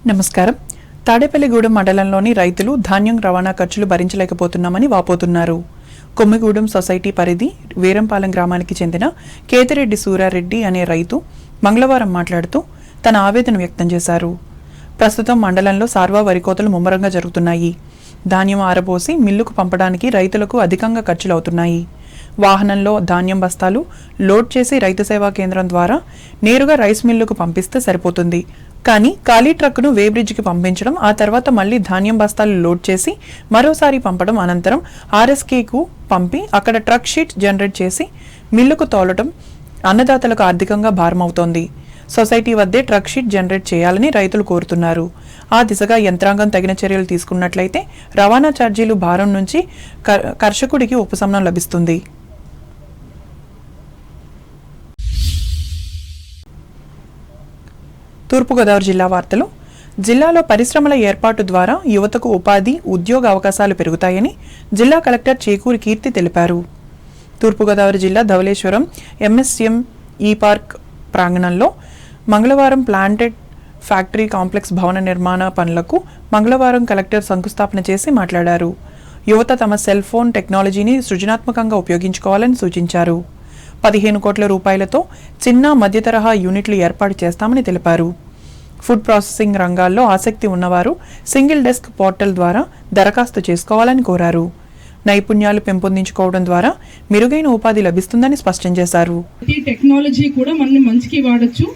నమస్కారం. తాడేపల్లిగూడెం మండలంలోని రైతులు ధాన్యం రవాణా ఖర్చులు భరించలేకపోతున్నామని వాపోతున్నారు. కొమ్మిగూడెం సొసైటీ పరిధి వీరంపాలెం గ్రామానికి చెందిన కేతిరెడ్డి సూరారెడ్డి అనే రైతు మంగళవారం మాట్లాడుతూ తన ఆవేదన వ్యక్తం చేశారు. ప్రస్తుతం మండలంలో సార్వా వరి కోతలు ముమ్మరంగా జరుగుతున్నాయి. ధాన్యం ఆరబోసి మిల్లుకు పంపడానికి రైతులకు అధికంగా ఖర్చులవుతున్నాయి. వాహనంలో ధాన్యం బస్తాలు లోడ్ చేసి రైతు సేవా కేంద్రం ద్వారా నేరుగా రైస్ మిల్లుకు పంపిస్తే సరిపోతుంది. కానీ ఖాళీ ట్రక్కును వేబ్రిడ్జికి పంపించడం, ఆ తర్వాత మళ్లీ ధాన్యం బస్తాలు లోడ్ చేసి మరోసారి పంపడం, అనంతరం ఆర్ఎస్కేకు పంపి అక్కడ ట్రక్ షీట్ జనరేట్ చేసి మిల్లుకు తోలటం అన్నదాతలకు ఆర్థికంగా భారమవుతోంది. సొసైటీ వద్దే ట్రక్ షీట్ జనరేట్ చేయాలని రైతులు కోరుతున్నారు. ఆ దిశగా యంత్రాంగం తగిన చర్యలు తీసుకున్నట్లయితే రవాణా ఛార్జీలు భారం నుంచి కర్షకుడికి ఉపశమనం లభిస్తుంది. తూర్పుగోదావరి జిల్లా వార్తలు. జిల్లాలో పరిశ్రమల ఏర్పాటు ద్వారా యువతకు ఉపాధి, ఉద్యోగ అవకాశాలు పెరుగుతాయని జిల్లా కలెక్టర్ చేకూరి కీర్తి తెలిపారు. తూర్పుగోదావరి జిల్లా ధవళేశ్వరం ఎంఎస్ఎం ఈ పార్క్ ప్రాంగణంలో మంగళవారం ప్లాంటెడ్ ఫ్యాక్టరీ కాంప్లెక్స్ భవన నిర్మాణ పనులకు మంగళవారం కలెక్టర్ శంకుస్థాపన చేసి మాట్లాడారు. యువత తమ సెల్ ఫోన్ టెక్నాలజీని సృజనాత్మకంగా ఉపయోగించుకోవాలని సూచించారు. 15 కోట్ల రూపాయలతో చిన్న మధ్యతరహా యూనిట్లు ఏర్పాటు చేస్తామని తెలిపారు. ఫుడ్ ప్రాసెసింగ్ రంగాల్లో ఆసక్తి ఉన్నవారు సింగిల్ డెస్క్ పోర్టల్ ద్వారా దరఖాస్తు చేసుకోవాలని కోరారు. నైపుణ్యాలు పెంపొందించుకోవడం ద్వారా మెరుగైన ఉపాధి లభిస్తుందని స్పష్టం చేశారు. ఈ టెక్నాలజీ కూడా మనం మంచికి వాడచ్చు,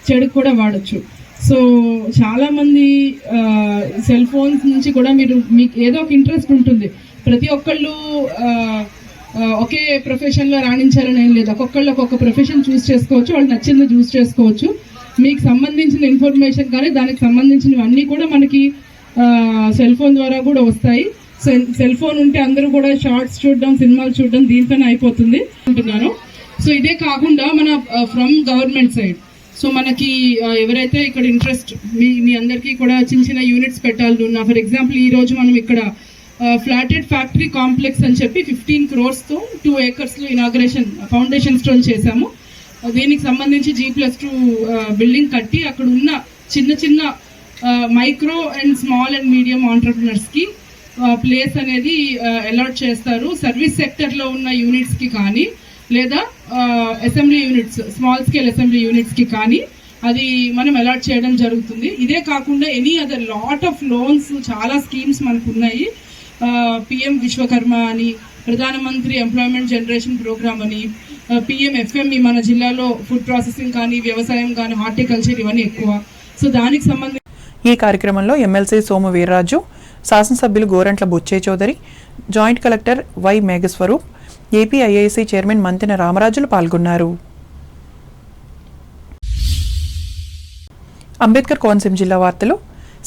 చెడుకు కూడా వాడచ్చు. సో చాలా మంది సెల్ ఫోన్స్ నుంచి కూడా మీకు ఏదో ఒక ఇంట్రెస్ట్ ఉంటుంది. ప్రతి ఒక్కళ్ళు ఒకే ప్రొఫెషన్లో రాణించాలని ఏం లేదు. ఒక్కొక్కళ్ళు ఒక్కొక్క ప్రొఫెషన్ చూస్ చేసుకోవచ్చు, వాళ్ళు నచ్చింది చూస్ చేసుకోవచ్చు. మీకు సంబంధించిన ఇన్ఫర్మేషన్ కానీ దానికి సంబంధించినవన్నీ కూడా మనకి సెల్ ఫోన్ ద్వారా కూడా వస్తాయి. సెల్ ఫోన్ ఉంటే అందరూ కూడా షార్ట్స్ చూడడం, సినిమాలు చూడడం దీంతోనే అయిపోతుంది అంటున్నాను. సో ఇదే కాకుండా మన ఫ్రమ్ గవర్నమెంట్ సైడ్, సో మనకి ఎవరైతే ఇక్కడ ఇంట్రెస్ట్ మీ అందరికీ కూడా చిన్న చిన్న యూనిట్స్ పెట్టాలన్నా, ఫర్ ఎగ్జాంపుల్ ఈ రోజు మనం ఇక్కడ ఫ్లాటెడ్ ఫ్యాక్టరీ కాంప్లెక్స్ అని చెప్పి 15 crores-తో 2 acres-లో ఇనాగ్రేషన్ ఫౌండేషన్ స్టోన్ చేశాము. దీనికి సంబంధించి G+2 బిల్డింగ్ కట్టి అక్కడ ఉన్న చిన్న చిన్న micro and small and medium ఆంటర్ప్రినర్స్కి ప్లేస్ అనేది అలాట్ చేస్తారు. సర్వీస్ సెక్టర్లో ఉన్న యూనిట్స్కి కానీ లేదా assembly units, small scale assembly యూనిట్స్కి కానీ అది మనం అలాట్ చేయడం జరుగుతుంది. ఇదే కాకుండా any other lot of loans, చాలా స్కీమ్స్ మనకు ఉన్నాయి. పిఎం విశ్వకర్మ అని, ప్రధానమంత్రి ఎంప్లాయ్మెంట్ జనరేషన్ ప్రోగ్రామ్ అని, PMFME మన జిల్లాలో ఫుడ్ ప్రాసెసింగ్ కానీ, వ్యవసాయం కానీ, హార్టికల్చర్ ఇవన్నీ ఎక్కువ. సో దానికి సంబంధించి ఈ కార్యక్రమంలో ఎమ్మెల్సీ సోము వీర్రాజు, శాసనసభ్యులు Gorantla Butchaiah Chowdary, joint collector Y Meghaswaroop, APIIC chairman Manthena రామరాజులు పాల్గొన్నారు. అంబేద్కర్ కోనసీమ జిల్లా వార్తలు.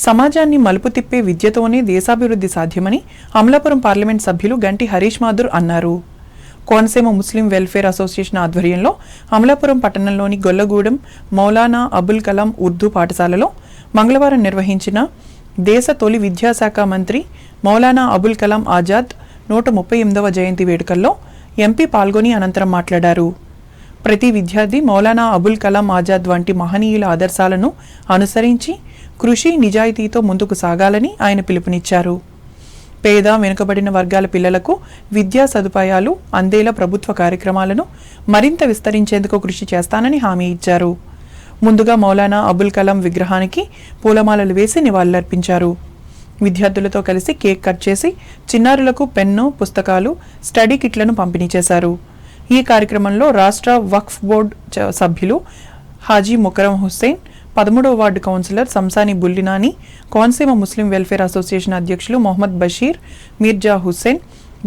సమాజాన్ని మలుపు తిప్పే విద్యతోనే దేశాభివృద్ధి సాధ్యమని అమలాపురం పార్లమెంట్ సభ్యులు గంటి హరీష్ మాథుర్ అన్నారు. కోనసీమ ముస్లిం వెల్ఫేర్ అసోసియేషన్ ఆధ్వర్యంలో అమలాపురం పట్టణంలోని గొల్లగూడెం మౌలానా అబుల్ కలాం ఉర్దూ పాఠశాలలో మంగళవారం నిర్వహించిన దేశ తొలి విద్యాశాఖ మంత్రి మౌలానా అబుల్ కలాం ఆజాద్ 138వ జయంతి వేడుకల్లో ఎంపీ పాల్గొని అనంతరం మాట్లాడారు. ప్రతి విద్యార్థి మౌలానా అబుల్ కలాం ఆజాద్ వంటి మహనీయుల ఆదర్శాలను అనుసరించి కృషి, నిజాయితీతో ముందుకు సాగాలని ఆయన పిలుపునిచ్చారు. పేద, వెనుకబడిన వర్గాల పిల్లలకు విద్యా సదుపాయాలు అందేలా ప్రభుత్వ కార్యక్రమాలను మరింత విస్తరించేందుకు కృషి చేస్తానని హామీ ఇచ్చారు. ముందుగా మౌలానా అబుల్ కలాం విగ్రహానికి పూలమాలలు వేసి నివాళులర్పించారు. విద్యార్థులతో కలిసి కేక్ కట్ చేసి చిన్నారులకు పెన్ను, పుస్తకాలు, స్టడీ కిట్లను పంపిణీ చేశారు. ఈ కార్యక్రమంలో రాష్ట్ర వక్ఫ్ బోర్డు సభ్యులు హాజీ ముకరం హుస్సేన్, 13వ ward councillor Samsani Bullinani, Konaseema Muslim welfare association అధ్యక్షులు మొహమ్మద్ బషీర్, మీర్జా హుస్సేన్,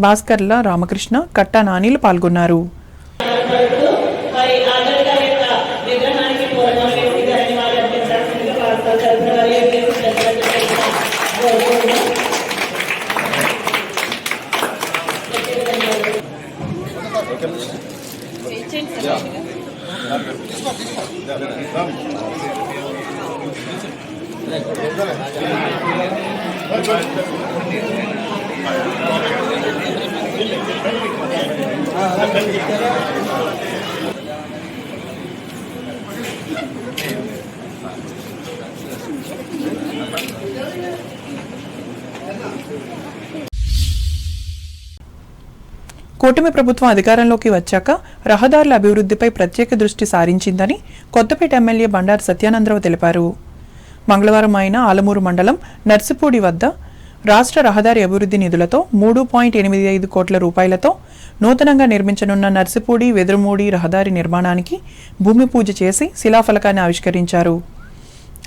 భాస్కర్ల రామకృష్ణ, కట్టా నానీలు పాల్గొన్నారు. కూటమి ప్రభుత్వం అధికారంలోకి వచ్చాక రహదారుల అభివృద్ధిపై ప్రత్యేక దృష్టి సారించిందని కొత్తపేట ఎమ్మెల్యే బండారు సత్యానందరావు తెలిపారు. మంగళవారం ఆయన ఆలమూరు మండలం నర్సిపూడి వద్ద రాష్ట్ర రహదారి అభివృద్ధి నిధులతో 3.85 కోట్ల రూపాయలతో నూతనంగా నిర్మించనున్న నర్సిపూడి వెదురుమూడి రహదారి నిర్మాణానికి భూమి పూజ చేసి శిలాఫలకాన్ని ఆవిష్కరించారు.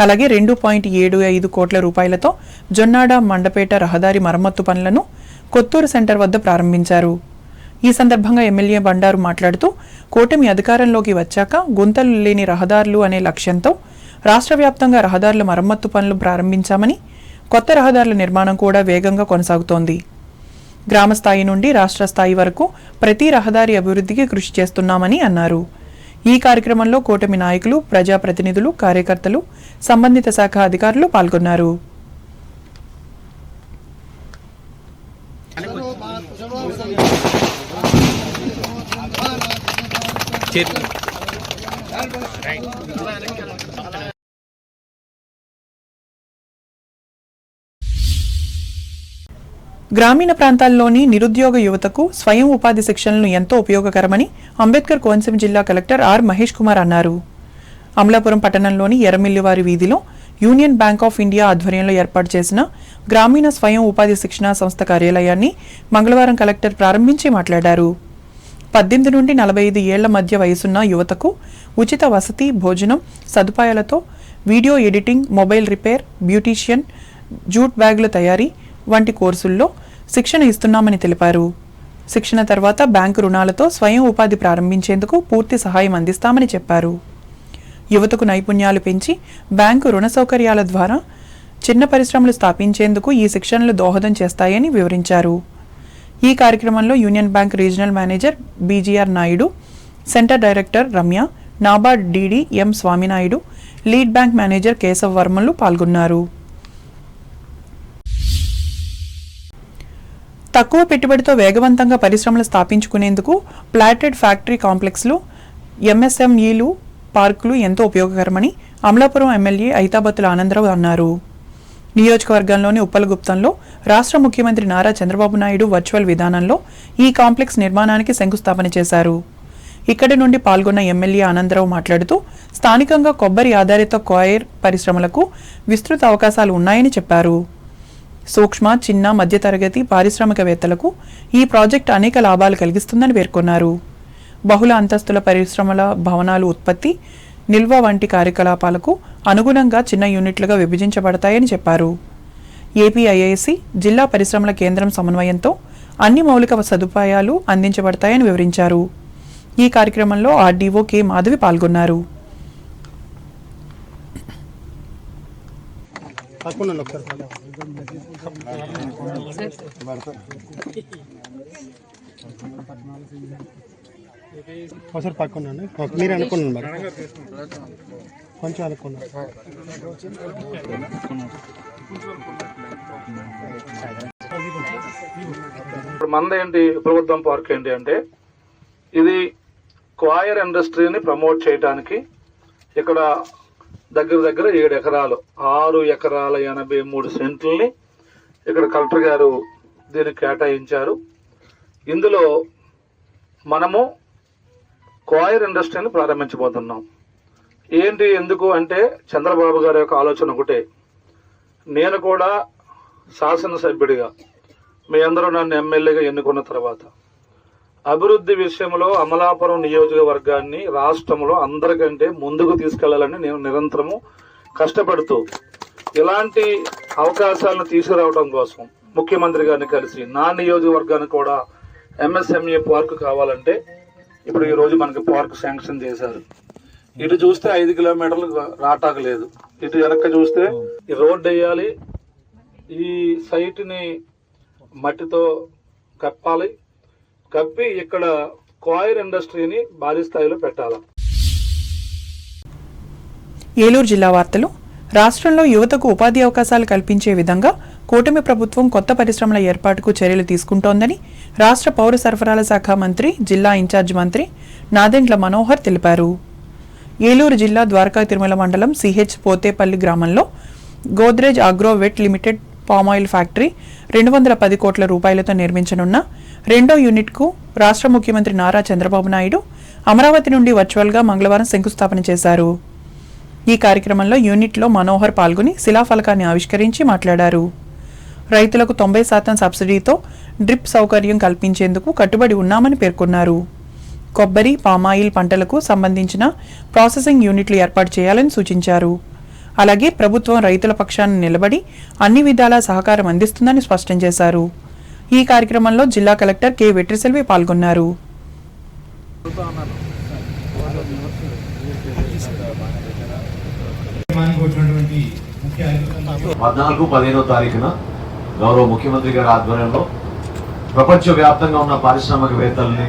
అలాగే 2.75 కోట్ల రూపాయలతో జొన్నాడ మండపేట రహదారి మరమ్మత్తు పనులను కొత్తూరు సెంటర్ వద్ద ప్రారంభించారు. ఈ సందర్భంగా ఎమ్మెల్యే బండారు మాట్లాడుతూ కూటమి అధికారంలోకి వచ్చాక గుంతలు లేని రహదారులు అనే లక్ష్యంతో రాష్ట్ర వ్యాప్తంగా రహదారుల మరమ్మత్తు పనులు ప్రారంభించామని, కొత్త రహదారుల నిర్మాణం కూడా వేగంగా కొనసాగుతోంది. గ్రామ స్థాయి నుండి రాష్ట్ర స్థాయి వరకు ప్రతి రహదారి అభివృద్ధికి కృషి చేస్తున్నామని అన్నారు. ఈ కార్యక్రమంలో కూటమి నాయకులు, ప్రజాప్రతినిధులు, కార్యకర్తలు, సంబంధిత శాఖ అధికారులు పాల్గొన్నారు. గ్రామీణ ప్రాంతాల్లోని నిరుద్యోగ యువతకు స్వయం ఉపాధి శిక్షణలు ఎంతో ఉపయోగకరమని అంబేద్కర్ కోనసీమ జిల్లా కలెక్టర్ ఆర్ మహేష్ కుమార్ అన్నారు. అమలాపురం పట్టణంలోని ఎర్రమిల్లివారి వీధిలో యూనియన్ బ్యాంక్ ఆఫ్ ఇండియా ఆధ్వర్యంలో ఏర్పాటు చేసిన గ్రామీణ స్వయం ఉపాధి శిక్షణా సంస్థ కార్యాలయాన్ని మంగళవారం కలెక్టర్ ప్రారంభించి మాట్లాడారు. 18 నుండి 45 ఏళ్ల మధ్య వయసున్న యువతకు ఉచిత వసతి, భోజనం సదుపాయాలతో video editing, mobile repair, beautician, jute బ్యాగుల తయారీ వంటి కోర్సుల్లో శిక్షణ ఇస్తున్నామని తెలిపారు. శిక్షణ తర్వాత బ్యాంకు రుణాలతో స్వయం ఉపాధి ప్రారంభించేందుకు పూర్తి సహాయం అందిస్తామని చెప్పారు. యువతకు నైపుణ్యాలు పెంచి బ్యాంకు రుణ సౌకర్యాల ద్వారా చిన్న పరిశ్రమలు స్థాపించేందుకు ఈ శిక్షణలు దోహదం చేస్తాయని వివరించారు. ఈ కార్యక్రమంలో union bank regional manager BGR Naidu, centre director Ramya, NABARD DD M Swaminaidu, lead bank manager Keshav వర్మలు పాల్గొన్నారు. తక్కువ పెట్టుబడితో వేగవంతంగా పరిశ్రమలు స్థాపించుకునేందుకు ప్లాటెడ్ ఫ్యాక్టరీ కాంప్లెక్స్లు, ఎంఎస్ఎంఈలు, పార్కులు ఎంతో ఉపయోగకరమని అమలాపురం ఎమ్మెల్యే ఐతాబత్తుల ఆనందరావు అన్నారు. నియోజకవర్గంలోని ఉప్పలగుప్తంలో రాష్ట్ర ముఖ్యమంత్రి నారా చంద్రబాబు నాయుడు వర్చువల్ విధానంలో ఈ కాంప్లెక్స్ నిర్మాణానికి శంకుస్థాపన చేశారు. ఇక్కడి నుండి పాల్గొన్న ఎమ్మెల్యే ఆనందరావు మాట్లాడుతూ స్థానికంగా కొబ్బరి ఆధారిత కాయిర్ పరిశ్రమలకు విస్తృత అవకాశాలు ఉన్నాయని చెప్పారు. సూక్ష్మ, చిన్న, మధ్యతరగతి పారిశ్రామికవేత్తలకు ఈ ప్రాజెక్టు అనేక లాభాలు కలిగిస్తుందని పేర్కొన్నారు. బహుళ అంతస్తుల పరిశ్రమల భవనాలు ఉత్పత్తి, నిల్వ వంటి కార్యకలాపాలకు అనుగుణంగా చిన్న యూనిట్లుగా విభజించబడతాయని చెప్పారు. ఏపీఐఐసి జిల్లా పరిశ్రమల కేంద్రం సమన్వయంతో అన్ని మౌలిక సదుపాయాలు అందించబడతాయని వివరించారు. ఈ కార్యక్రమంలో ఆర్డీఓ కె మాధవి పాల్గొన్నారు. ఒకసారి పక్కనండి, మీరు అనుకున్నాను మరి కొంచెం అనుకున్నా. ఇప్పుడు మనది ఏంటి, ప్రభుత్వం పార్క్ ఏంటి అంటే ఇది కాయర్ ఇండస్ట్రీని ప్రమోట్ చేయడానికి ఇక్కడ దగ్గర 7 ఎకరాలు, 6 ఎకరాల 83 సెంట్లని ఇక్కడ కలెక్టర్ గారు దీనికి కేటాయించారు. ఇందులో మనము కాయర్ ఇండస్ట్రీని ప్రారంభించబోతున్నాం. ఏంటి, ఎందుకు అంటే చంద్రబాబు గారి యొక్క ఆలోచన ఒకటే. నేను కూడా శాసనసభ్యుడిగా, మీ అందరూ నన్ను ఎమ్మెల్యేగా ఎన్నుకున్న తర్వాత అభివృద్ధి విషయంలో అమలాపురం నియోజకవర్గాన్ని రాష్ట్రంలో అందరికంటే ముందుకు తీసుకెళ్లాలని నేను నిరంతరము కష్టపడుతూ ఇలాంటి అవకాశాలను తీసుకురావడం కోసం ముఖ్యమంత్రి గారిని కలిసి నా నియోజకవర్గానికి కూడా ఎంఎస్ఎంఈ పార్క్ కావాలంటే ఇప్పుడు ఈ రోజు మనకి పార్క్ శాంక్షన్ చేశారు. ఇటు చూస్తే 5 కిలోమీటర్లు రాటాకు లేదు, ఇటు వెనక్కి చూస్తే ఈ రోడ్డు వేయాలి, ఈ సైట్ని మట్టితో కప్పాలి, కప్పి ఇక్కడ కాయిర్ ఇండస్ట్రీని భారీ స్థాయిలో పెట్టాలి. ఏలూరు జిల్లా వార్తలు. రాష్ట్రంలో యువతకు ఉపాధి అవకాశాలు కల్పించే విధంగా కూటమి ప్రభుత్వం కొత్త పరిశ్రమల ఏర్పాటుకు చర్యలు తీసుకుంటోందని రాష్ట్ర పౌర సరఫరాల శాఖ మంత్రి, జిల్లా ఇన్ఛార్జ్ మంత్రి నాదెండ్ల మనోహర్ తెలిపారు. ఏలూరు జిల్లా ద్వారకా తిరుమల మండలం సిహెచ్ పోతేపల్లి గ్రామంలో Godrej agro vet limited palm oil factory 210 కోట్ల రూపాయలతో నిర్మించనున్న రెండో యూనిట్కు రాష్ట్ర ముఖ్యమంత్రి నారా చంద్రబాబు నాయుడు అమరావతి నుండి వర్చువల్గా మంగళవారం శంకుస్థాపన చేశారు. ఈ కార్యక్రమంలో యూనిట్లో మనోహర్ పాల్గొని శిలాఫలకాన్ని ఆవిష్కరించి మాట్లాడారు. రైతులకు 90% సబ్సిడీతో డ్రిప్ సౌకర్యం కల్పించేందుకు కట్టుబడి ఉన్నామని పేర్కొన్నారు. కొబ్బరి, పామాయిల్ పంటలకు సంబంధించిన ప్రాసెసింగ్ యూనిట్లు ఏర్పాటు చేయాలని సూచించారు. అలాగే ప్రభుత్వం రైతుల పక్షాన నిలబడి అన్ని విధాలా సహకారం అందిస్తుందని స్పష్టం చేశారు. ఈ కార్యక్రమంలో జిల్లా కలెక్టర్ కె వెట్రిసెల్వి పాల్గొన్నారు. 14-15 తారీఖున గౌరవ ముఖ్యమంత్రి గారి ఆధ్వర్యంలో ప్రపంచవ్యాప్తంగా ఉన్న పారిశ్రామికవేత్తల్ని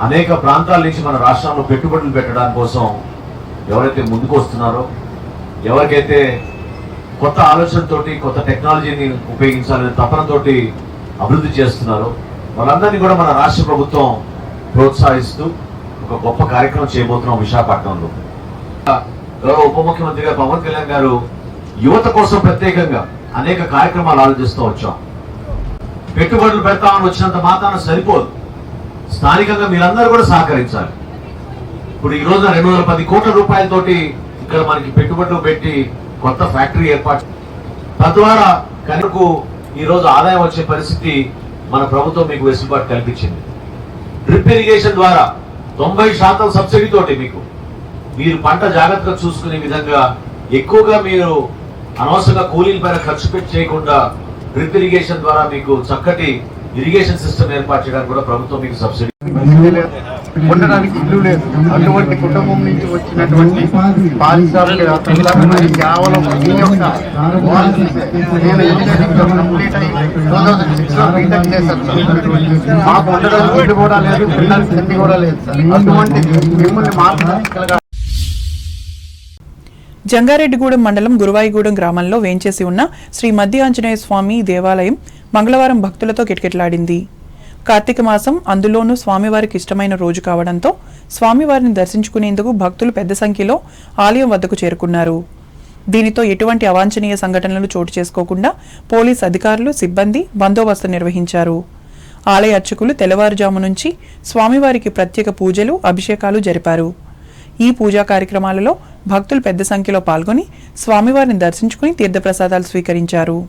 అనేక ప్రాంతాల నుంచి మన రాష్ట్రంలో పెట్టుబడులు పెట్టడానికి కోసం ఎవరైతే ముందుకు వస్తున్నారో, ఎవరికైతే కొత్త ఆలోచనతోటి కొత్త టెక్నాలజీని ఉపయోగించాలనే తపనతోటి అభివృద్ధి చేస్తున్నారో వాళ్ళందరినీ కూడా మన రాష్ట్ర ప్రభుత్వం ప్రోత్సహిస్తూ ఒక గొప్ప కార్యక్రమం చేయబోతున్నాం విశాఖపట్నంలో. గౌరవ ఉప ముఖ్యమంత్రి గారు పవన్ కళ్యాణ్ గారు యువత కోసం ప్రత్యేకంగా అనేక కార్యక్రమాలు ఆలోచిస్తూ వచ్చాం. పెట్టుబడులు పెడతామని వచ్చినంత మాత్రాన సరిపోదు, స్థానికంగా మీరందరూ కూడా సహకరించాలి. ఇప్పుడు ఈ రోజున 210 కోట్ల రూపాయలతోటి ఇక్కడ మనకి పెట్టుబడులు పెట్టి కొత్త ఫ్యాక్టరీ ఏర్పాటు, తద్వారా కనుక ఈ రోజు ఆదాయం వచ్చే పరిస్థితి మన ప్రభుత్వం మీకు వెసులుబాటు కల్పించింది. డ్రిప్ ఇరిగేషన్ ద్వారా 90% సబ్సిడీ తోటి మీరు పంట జాగ్రత్తగా చూసుకునే విధంగా ఎక్కువగా మీరు అనవసరంగా కూలీల పైన ఖర్చు పెట్టి చేయకుండా డ్రిప్ ఇరిగేషన్ ద్వారా మీకు చక్కటి ఇరిగేషన్ సిస్టమ్ ఏర్పాటు చేయడానికి కూడా ప్రభుత్వం మీకు సబ్సిడీ. ఉండడానికి ఇల్లు లేదు. అటువంటి కుటుంబం నుంచి వచ్చినటువంటి పారిశ్రామికవేత్తలు కేవలం ఈ యొక్క మాకు ఉండడానికి ఇల్లు కూడా లేదు, పిల్లలకి తిండి కూడా లేదు సార్. అటువంటి మిమ్మల్ని మార్గదర్శకులుగా జంగారెడ్డిగూడెం మండలం గురువాయిగూడెం గ్రామంలో వేంచేసి ఉన్న శ్రీ మధ్య ఆంజనేయ స్వామి దేవాలయం మంగళవారం భక్తులతో కిటకిటలాడింది. కార్తీక మాసం, అందులోనూ స్వామివారికి ఇష్టమైన రోజు కావడంతో స్వామివారిని దర్శించుకునేందుకు భక్తులు పెద్ద సంఖ్యలో ఆలయం వద్దకు చేరుకున్నారు. దీనితో ఎటువంటి అవాంఛనీయ సంఘటనలు చోటు చేసుకోకుండా పోలీస్ అధికారులు, సిబ్బంది బందోబస్తు నిర్వహించారు. ఆలయ అర్చకులు తెల్లవారుజాము నుంచి స్వామివారికి ప్రత్యేక పూజలు, అభిషేకాలు జరిపారు. ఈ పూజా కార్యక్రమాలలో భక్తులు పెద్ద సంఖ్యలో పాల్గొని స్వామివారిని దర్శించుకుని తీర్థప్రసాదాలు స్వీకరించారు.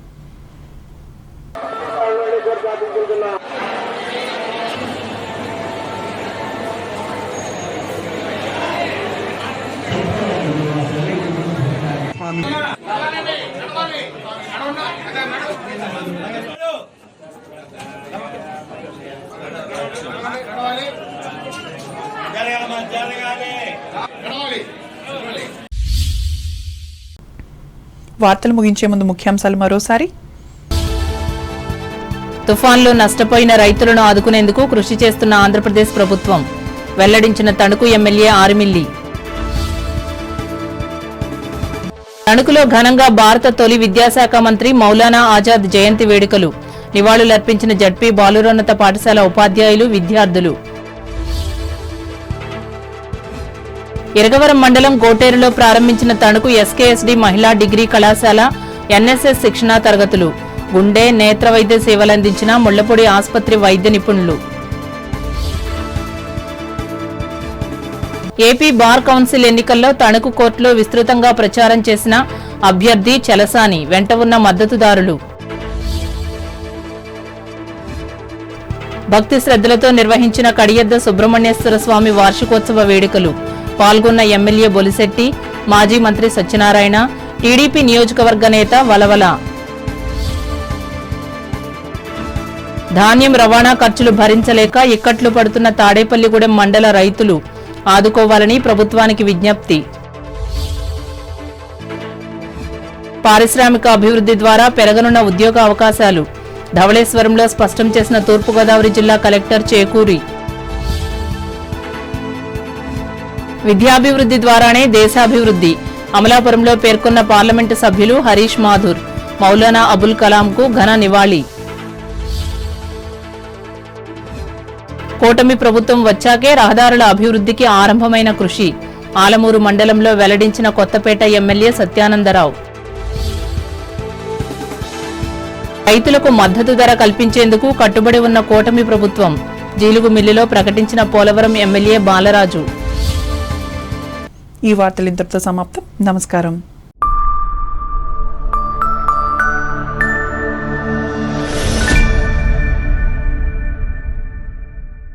వార్తలు ముగించే ముందు ముఖ్యాంశాలు మరోసారి. తుఫాన్లో నష్టపోయిన రైతులను ఆదుకునేందుకు కృషి చేస్తున్న ఆంధ్రప్రదేశ్ ప్రభుత్వం వెల్లడించిన తణుకు ఎమ్మెల్యే ఆర్మిల్లి. తణుకులో ఘనంగా భారత తొలి విద్యాశాఖ మంత్రి మౌలానా ఆజాద్ జయంతి వేడుకలు. నివాళులర్పించిన జడ్పీ బాలురోన్నత పాఠశాల ఉపాధ్యాయులు, విద్యార్థులు. ఇరగవరం మండలం గోటేరులో ప్రారంభించిన తణుకు ఎస్కేఎస్డి మహిళా డిగ్రీ కళాశాల ఎన్ఎస్ఎస్ శిక్షణా తరగతులు. గుండె, నేత్ర వైద్య సేవలందించిన ముళ్లపూడి ఆసుపత్రి వైద్య నిపుణులు. ఏపీ బార్ కౌన్సిల్ ఎన్నికల్లో తణుకు కోర్టులో విస్తృతంగా ప్రచారం చేసిన అభ్యర్థి చలసాని వెంట ఉన్న మద్దతుదారులు. భక్తి శ్రద్ధలతో నిర్వహించిన కడియద్ద సుబ్రహ్మణ్యేశ్వర స్వామి వార్షికోత్సవ వేడుకలు. పాల్గొన్న ఎమ్మెల్యే బొలిశెట్టి, మాజీ మంత్రి సత్యనారాయణ, టీడీపీ నియోజకవర్గ నేత వలవల. ధాన్యం రవాణా ఖర్చులు భరించలేక ఇక్కట్లు పడుతున్న తాడేపల్లిగూడెం మండల రైతులు ఆదుకోవాలని ప్రభుత్వానికి విజ్ఞప్తి. పారిశ్రామిక అభివృద్ధి ద్వారా పెరగనున్న ఉద్యోగ అవకాశాలు ధవళేశ్వరంలో స్పష్టం చేసిన తూర్పుగోదావరి జిల్లా కలెక్టర్ చేకూరి. విద్యాభివృద్ధి ద్వారానే దేశాభివృద్ధి అమలాపురంలో పేర్కొన్న పార్లమెంటు సభ్యులు హరీష్ మాథుర్. మౌలానా అబుల్ కలాంకు ఘన నివాళి. కూటమి ప్రభుత్వం వచ్చాకే రహదారుల అభివృద్ధికి ఆరంభమైన కృషి. ఆలమూరు మండలంలో వెల్లడించిన కొత్తపేట ఎమ్మెల్యే సత్యానందరావు. రైతులకు మద్దతు ధర కల్పించేందుకు కట్టుబడి ఉన్న కూటమి ప్రభుత్వం. జీలుగు మిల్లులో ప్రకటించిన పోలవరం ఎమ్మెల్యే బాలరాజు. ఈ వార్తలు ఇంతటితో సమాప్తం. నమస్కారం.